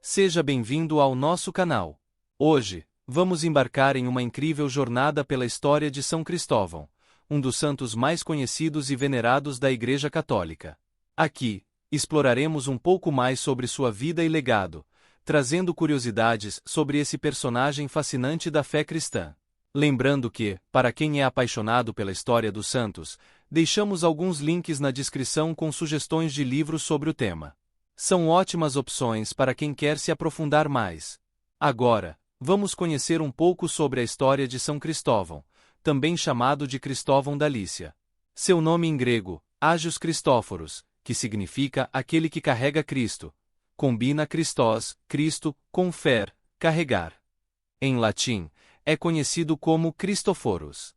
Seja bem-vindo ao nosso canal. Hoje, vamos embarcar em uma incrível jornada pela história de São Cristóvão, um dos santos mais conhecidos e venerados da Igreja Católica. Aqui, exploraremos um pouco mais sobre sua vida e legado, trazendo curiosidades sobre esse personagem fascinante da fé cristã. Lembrando que, para quem é apaixonado pela história dos santos, deixamos alguns links na descrição com sugestões de livros sobre o tema. São ótimas opções para quem quer se aprofundar mais. Agora, vamos conhecer um pouco sobre a história de São Cristóvão, também chamado de Cristóvão da Lícia. Seu nome em grego, Ágios Cristóforos, que significa aquele que carrega Cristo, combina Christos, Cristo, com fer, carregar. Em latim, é conhecido como Cristoforos.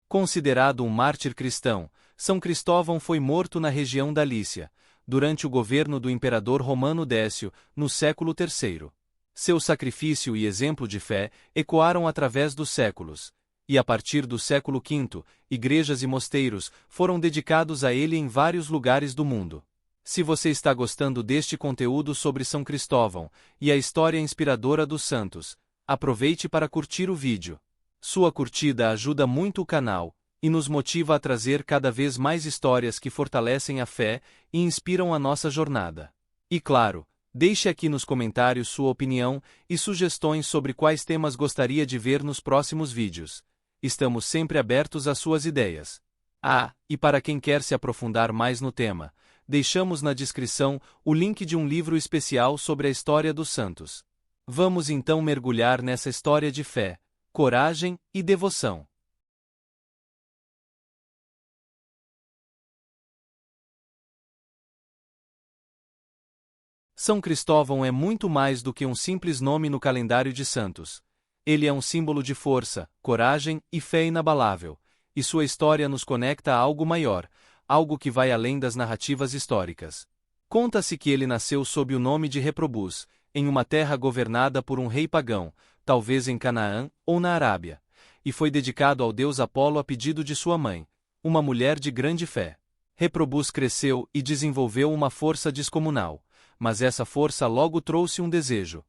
Considerado um mártir cristão, São Cristóvão foi morto na região da Lícia, durante o governo do imperador romano Décio, no século III. Seu sacrifício e exemplo de fé ecoaram através dos séculos, e a partir do século V, igrejas e mosteiros foram dedicados a ele em vários lugares do mundo. Se você está gostando deste conteúdo sobre São Cristóvão e a história inspiradora dos santos, aproveite para curtir o vídeo. Sua curtida ajuda muito o canal e nos motiva a trazer cada vez mais histórias que fortalecem a fé e inspiram a nossa jornada. E claro, deixe aqui nos comentários sua opinião e sugestões sobre quais temas gostaria de ver nos próximos vídeos. Estamos sempre abertos às suas ideias. E para quem quer se aprofundar mais no tema, deixamos na descrição o link de um livro especial sobre a história dos santos. Vamos então mergulhar nessa história de fé, coragem e devoção. São Cristóvão é muito mais do que um simples nome no calendário de santos. Ele é um símbolo de força, coragem e fé inabalável, e sua história nos conecta a algo maior, algo que vai além das narrativas históricas. Conta-se que ele nasceu sob o nome de Reprobus, em uma terra governada por um rei pagão, talvez em Canaã ou na Arábia, e foi dedicado ao deus Apolo a pedido de sua mãe, uma mulher de grande fé. Reprobus cresceu e desenvolveu uma força descomunal, mas essa força logo trouxe um desejo.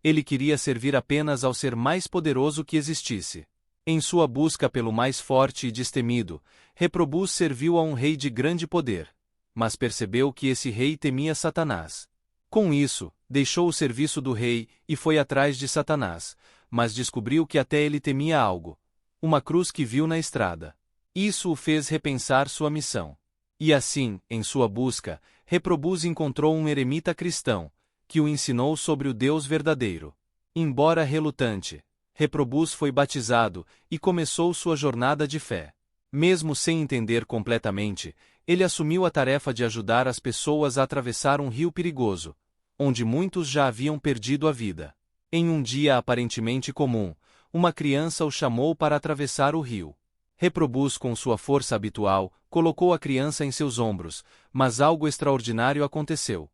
Ele queria servir apenas ao ser mais poderoso que existisse. Em sua busca pelo mais forte e destemido, Reprobus serviu a um rei de grande poder, mas percebeu que esse rei temia Satanás. Com isso, deixou o serviço do rei e foi atrás de Satanás, mas descobriu que até ele temia algo: uma cruz que viu na estrada. Isso o fez repensar sua missão. E assim, em sua busca, Reprobus encontrou um eremita cristão, que o ensinou sobre o Deus verdadeiro. Embora relutante, Reprobus foi batizado e começou sua jornada de fé. Mesmo sem entender completamente, ele assumiu a tarefa de ajudar as pessoas a atravessar um rio perigoso, onde muitos já haviam perdido a vida. Em um dia aparentemente comum, uma criança o chamou para atravessar o rio. Reprobus, com sua força habitual, colocou a criança em seus ombros, mas algo extraordinário aconteceu.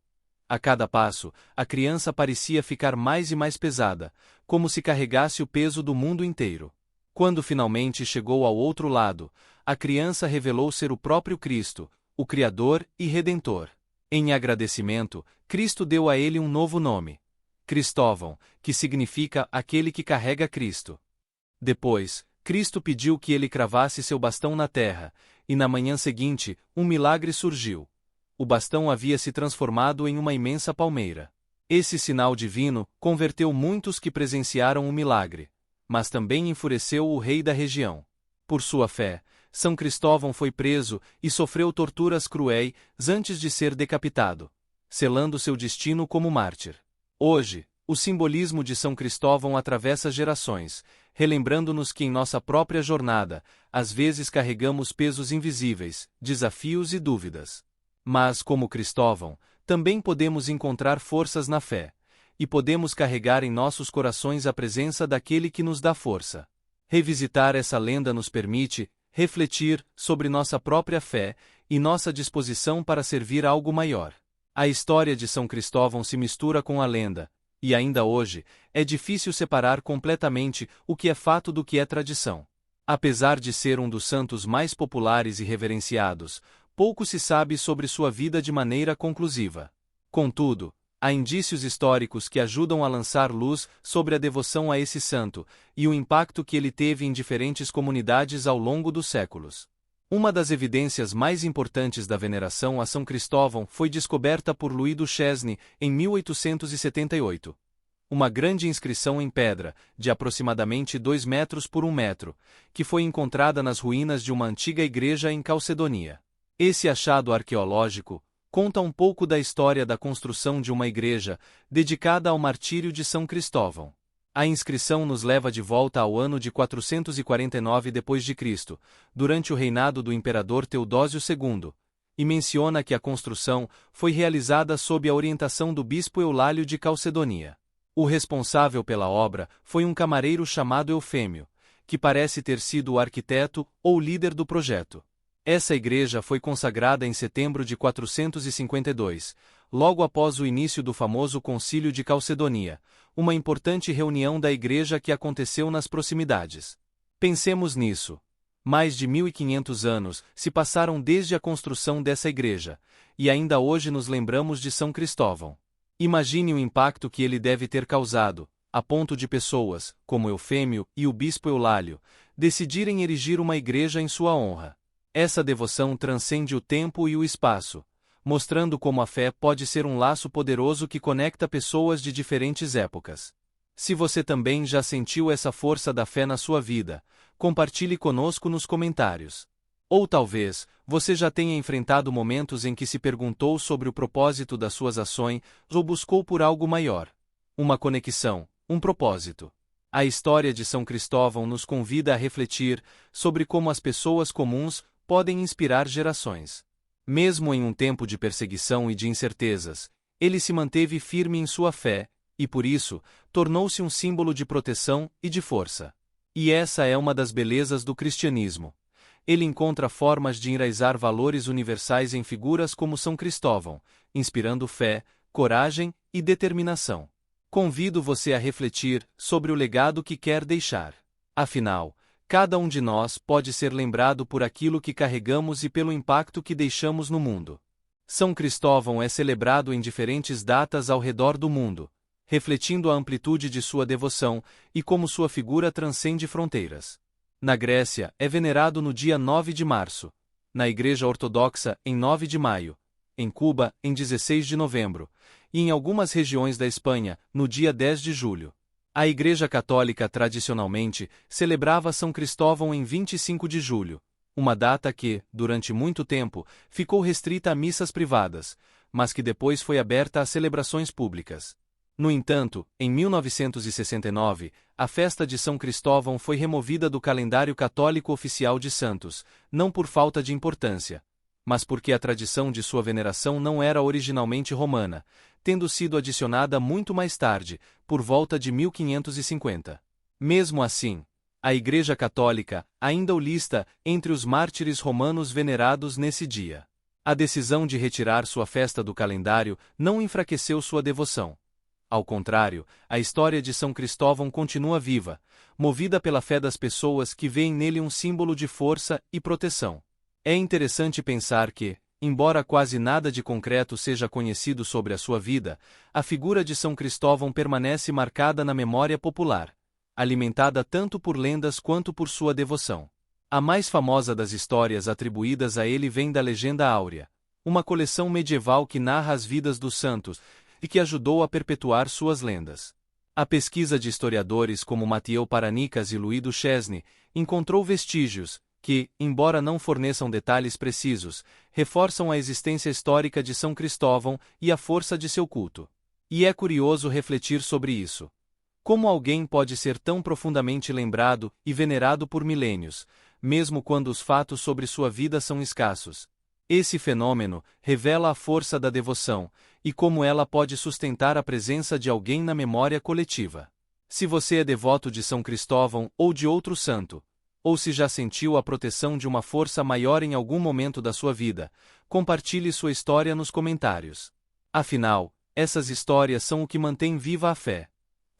A cada passo, a criança parecia ficar mais e mais pesada, como se carregasse o peso do mundo inteiro. Quando finalmente chegou ao outro lado, a criança revelou ser o próprio Cristo, o Criador e Redentor. Em agradecimento, Cristo deu a ele um novo nome: Cristóvão, que significa aquele que carrega Cristo. Depois, Cristo pediu que ele cravasse seu bastão na terra, e na manhã seguinte, um milagre surgiu. O bastão havia se transformado em uma imensa palmeira. Esse sinal divino converteu muitos que presenciaram o milagre, mas também enfureceu o rei da região. Por sua fé, São Cristóvão foi preso e sofreu torturas cruéis antes de ser decapitado, selando seu destino como mártir. Hoje, o simbolismo de São Cristóvão atravessa gerações, relembrando-nos que em nossa própria jornada, às vezes carregamos pesos invisíveis, desafios e dúvidas. Mas, como Cristóvão, também podemos encontrar forças na fé, e podemos carregar em nossos corações a presença daquele que nos dá força. Revisitar essa lenda nos permite refletir sobre nossa própria fé e nossa disposição para servir algo maior. A história de São Cristóvão se mistura com a lenda, e ainda hoje, é difícil separar completamente o que é fato do que é tradição. Apesar de ser um dos santos mais populares e reverenciados, pouco se sabe sobre sua vida de maneira conclusiva. Contudo, Há indícios históricos que ajudam a lançar luz sobre a devoção a esse santo e o impacto que ele teve em diferentes comunidades ao longo dos séculos. Uma das evidências mais importantes da veneração a São Cristóvão foi descoberta por Louis Duchesne em 1878. Uma grande inscrição em pedra, de aproximadamente 2 metros por 1 metro, que foi encontrada nas ruínas de uma antiga igreja em Calcedonia. Esse achado arqueológico conta um pouco da história da construção de uma igreja dedicada ao martírio de São Cristóvão. A inscrição nos leva de volta ao ano de 449 d.C., durante o reinado do imperador Teodósio II, e menciona que a construção foi realizada sob a orientação do bispo Eulálio de Calcedonia. O responsável pela obra foi um camareiro chamado Eufêmio, que parece ter sido o arquiteto ou líder do projeto. Essa igreja foi consagrada em setembro de 452, logo após o início do famoso Concílio de Calcedonia, uma importante reunião da igreja que aconteceu nas proximidades. Pensemos nisso. Mais de 1500 anos se passaram desde a construção dessa igreja, e ainda hoje nos lembramos de São Cristóvão. Imagine o impacto que ele deve ter causado, a ponto de pessoas, como Eufêmio e o bispo Eulálio, decidirem erigir uma igreja em sua honra. Essa devoção transcende o tempo e o espaço, mostrando como a fé pode ser um laço poderoso que conecta pessoas de diferentes épocas. Se você também já sentiu essa força da fé na sua vida, compartilhe conosco nos comentários. Ou talvez, você já tenha enfrentado momentos em que se perguntou sobre o propósito das suas ações ou buscou por algo maior. Uma conexão, um propósito. A história de São Cristóvão nos convida a refletir sobre como as pessoas comuns podem inspirar gerações. Mesmo em um tempo de perseguição e de incertezas, ele se manteve firme em sua fé, e por isso, tornou-se um símbolo de proteção e de força. E essa é uma das belezas do cristianismo. Ele encontra formas de enraizar valores universais em figuras como São Cristóvão, inspirando fé, coragem e determinação. Convido você a refletir sobre o legado que quer deixar. Afinal, cada um de nós pode ser lembrado por aquilo que carregamos e pelo impacto que deixamos no mundo. São Cristóvão é celebrado em diferentes datas ao redor do mundo, refletindo a amplitude de sua devoção e como sua figura transcende fronteiras. Na Grécia, é venerado no dia 9 de março, na Igreja Ortodoxa, em 9 de maio, em Cuba, em 16 de novembro, e em algumas regiões da Espanha, no dia 10 de julho. A Igreja Católica tradicionalmente celebrava São Cristóvão em 25 de julho, uma data que, durante muito tempo, ficou restrita a missas privadas, mas que depois foi aberta a celebrações públicas. No entanto, em 1969, a festa de São Cristóvão foi removida do calendário católico oficial de santos, não por falta de importância, mas porque a tradição de sua veneração não era originalmente romana, tendo sido adicionada muito mais tarde, por volta de 1550. Mesmo assim, a Igreja Católica ainda o lista entre os mártires romanos venerados nesse dia. A decisão de retirar sua festa do calendário não enfraqueceu sua devoção. Ao contrário, a história de São Cristóvão continua viva, movida pela fé das pessoas que veem nele um símbolo de força e proteção. É interessante pensar que, embora quase nada de concreto seja conhecido sobre a sua vida, a figura de São Cristóvão permanece marcada na memória popular, alimentada tanto por lendas quanto por sua devoção. A mais famosa das histórias atribuídas a ele vem da Legenda Áurea, uma coleção medieval que narra as vidas dos santos e que ajudou a perpetuar suas lendas. A pesquisa de historiadores como Mathieu Paranicas e Louis Duchesne encontrou vestígios que, embora não forneçam detalhes precisos, reforçam a existência histórica de São Cristóvão e a força de seu culto. E é curioso refletir sobre isso. Como alguém pode ser tão profundamente lembrado e venerado por milênios, mesmo quando os fatos sobre sua vida são escassos? Esse fenômeno revela a força da devoção e como ela pode sustentar a presença de alguém na memória coletiva. Se você é devoto de São Cristóvão ou de outro santo, ou se já sentiu a proteção de uma força maior em algum momento da sua vida, compartilhe sua história nos comentários. Afinal, essas histórias são o que mantém viva a fé.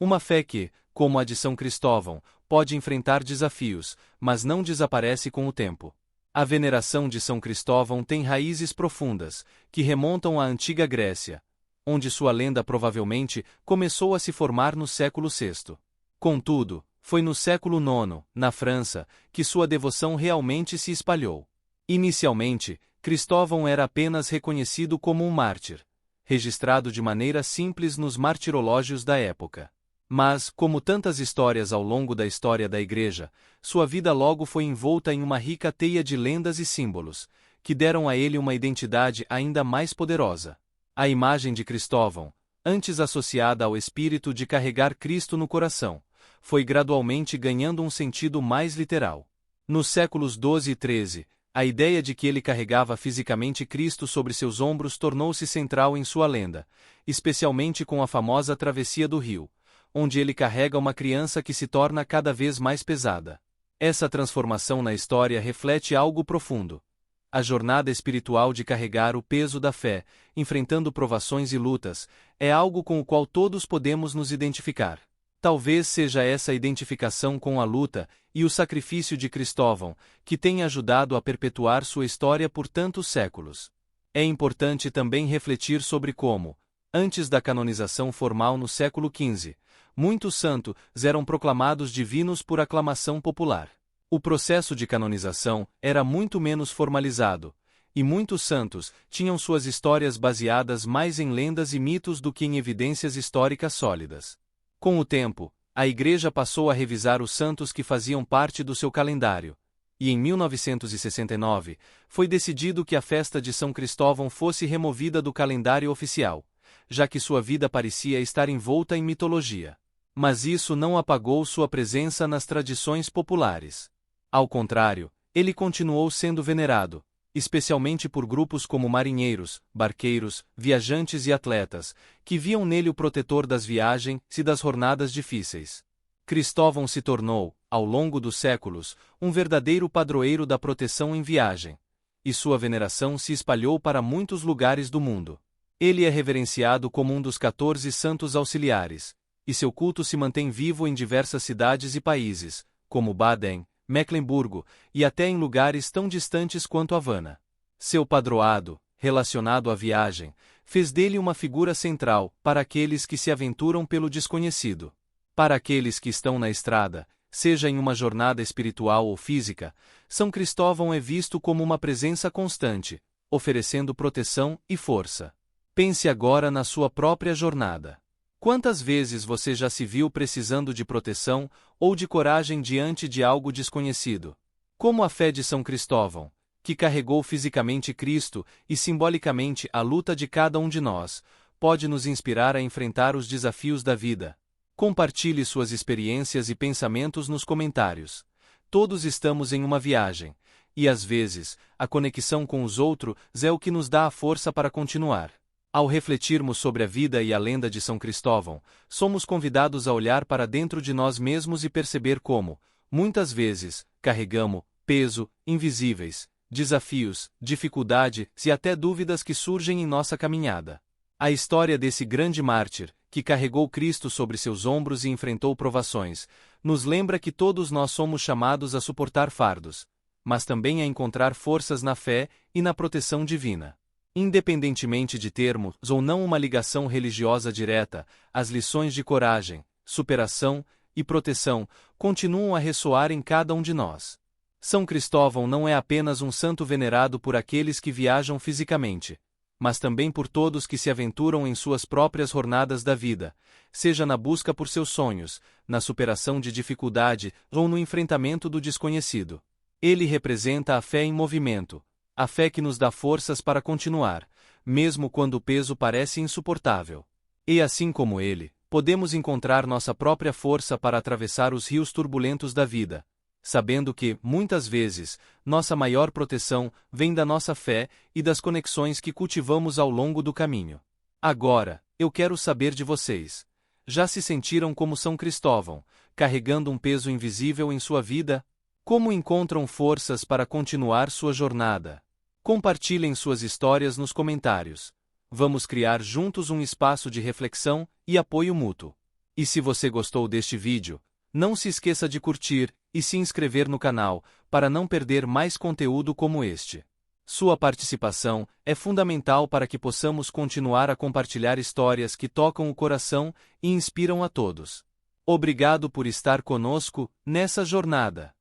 Uma fé que, como a de São Cristóvão, pode enfrentar desafios, mas não desaparece com o tempo. A veneração de São Cristóvão tem raízes profundas, que remontam à antiga Grécia, onde sua lenda provavelmente começou a se formar no século VI. Contudo, foi no século IX, na França, que sua devoção realmente se espalhou. Inicialmente, Cristóvão era apenas reconhecido como um mártir, registrado de maneira simples nos martirológios da época. Mas, como tantas histórias ao longo da história da Igreja, sua vida logo foi envolta em uma rica teia de lendas e símbolos, que deram a ele uma identidade ainda mais poderosa. A imagem de Cristóvão, antes associada ao espírito de carregar Cristo no coração, foi gradualmente ganhando um sentido mais literal. Nos séculos XII e XIII, a ideia de que ele carregava fisicamente Cristo sobre seus ombros tornou-se central em sua lenda, especialmente com a famosa travessia do rio, onde ele carrega uma criança que se torna cada vez mais pesada. Essa transformação na história reflete algo profundo. A jornada espiritual de carregar o peso da fé, enfrentando provações e lutas, é algo com o qual todos podemos nos identificar. Talvez seja essa identificação com a luta e o sacrifício de Cristóvão que tenha ajudado a perpetuar sua história por tantos séculos. É importante também refletir sobre como, antes da canonização formal no século XV, muitos santos eram proclamados divinos por aclamação popular. O processo de canonização era muito menos formalizado, e muitos santos tinham suas histórias baseadas mais em lendas e mitos do que em evidências históricas sólidas. Com o tempo, a Igreja passou a revisar os santos que faziam parte do seu calendário, e em 1969, foi decidido que a festa de São Cristóvão fosse removida do calendário oficial, já que sua vida parecia estar envolta em mitologia. Mas isso não apagou sua presença nas tradições populares. Ao contrário, ele continuou sendo venerado, especialmente por grupos como marinheiros, barqueiros, viajantes e atletas, que viam nele o protetor das viagens e das jornadas difíceis. Cristóvão se tornou, ao longo dos séculos, um verdadeiro padroeiro da proteção em viagem, e sua veneração se espalhou para muitos lugares do mundo. Ele é reverenciado como um dos 14 santos auxiliares, e seu culto se mantém vivo em diversas cidades e países, como Baden, Mecklemburgo, e até em lugares tão distantes quanto Havana. Seu padroado, relacionado à viagem, fez dele uma figura central para aqueles que se aventuram pelo desconhecido. Para aqueles que estão na estrada, seja em uma jornada espiritual ou física, São Cristóvão é visto como uma presença constante, oferecendo proteção e força. Pense agora na sua própria jornada. Quantas vezes você já se viu precisando de proteção ou de coragem diante de algo desconhecido? Como a fé de São Cristóvão, que carregou fisicamente Cristo e simbolicamente a luta de cada um de nós, pode nos inspirar a enfrentar os desafios da vida? Compartilhe suas experiências e pensamentos nos comentários. Todos estamos em uma viagem, e às vezes, a conexão com os outros é o que nos dá a força para continuar. Ao refletirmos sobre a vida e a lenda de São Cristóvão, somos convidados a olhar para dentro de nós mesmos e perceber como, muitas vezes, carregamos peso, invisíveis, desafios, dificuldade e até dúvidas que surgem em nossa caminhada. A história desse grande mártir, que carregou Cristo sobre seus ombros e enfrentou provações, nos lembra que todos nós somos chamados a suportar fardos, mas também a encontrar forças na fé e na proteção divina. Independentemente de termos ou não uma ligação religiosa direta, as lições de coragem, superação e proteção continuam a ressoar em cada um de nós. São Cristóvão não é apenas um santo venerado por aqueles que viajam fisicamente, mas também por todos que se aventuram em suas próprias jornadas da vida, seja na busca por seus sonhos, na superação de dificuldade ou no enfrentamento do desconhecido. Ele representa a fé em movimento, a fé que nos dá forças para continuar, mesmo quando o peso parece insuportável. E assim como ele, podemos encontrar nossa própria força para atravessar os rios turbulentos da vida, sabendo que, muitas vezes, nossa maior proteção vem da nossa fé e das conexões que cultivamos ao longo do caminho. Agora, eu quero saber de vocês. Já se sentiram como São Cristóvão, carregando um peso invisível em sua vida? Como encontram forças para continuar sua jornada? Compartilhem suas histórias nos comentários. Vamos criar juntos um espaço de reflexão e apoio mútuo. E se você gostou deste vídeo, não se esqueça de curtir e se inscrever no canal, para não perder mais conteúdo como este. Sua participação é fundamental para que possamos continuar a compartilhar histórias que tocam o coração e inspiram a todos. Obrigado por estar conosco nessa jornada.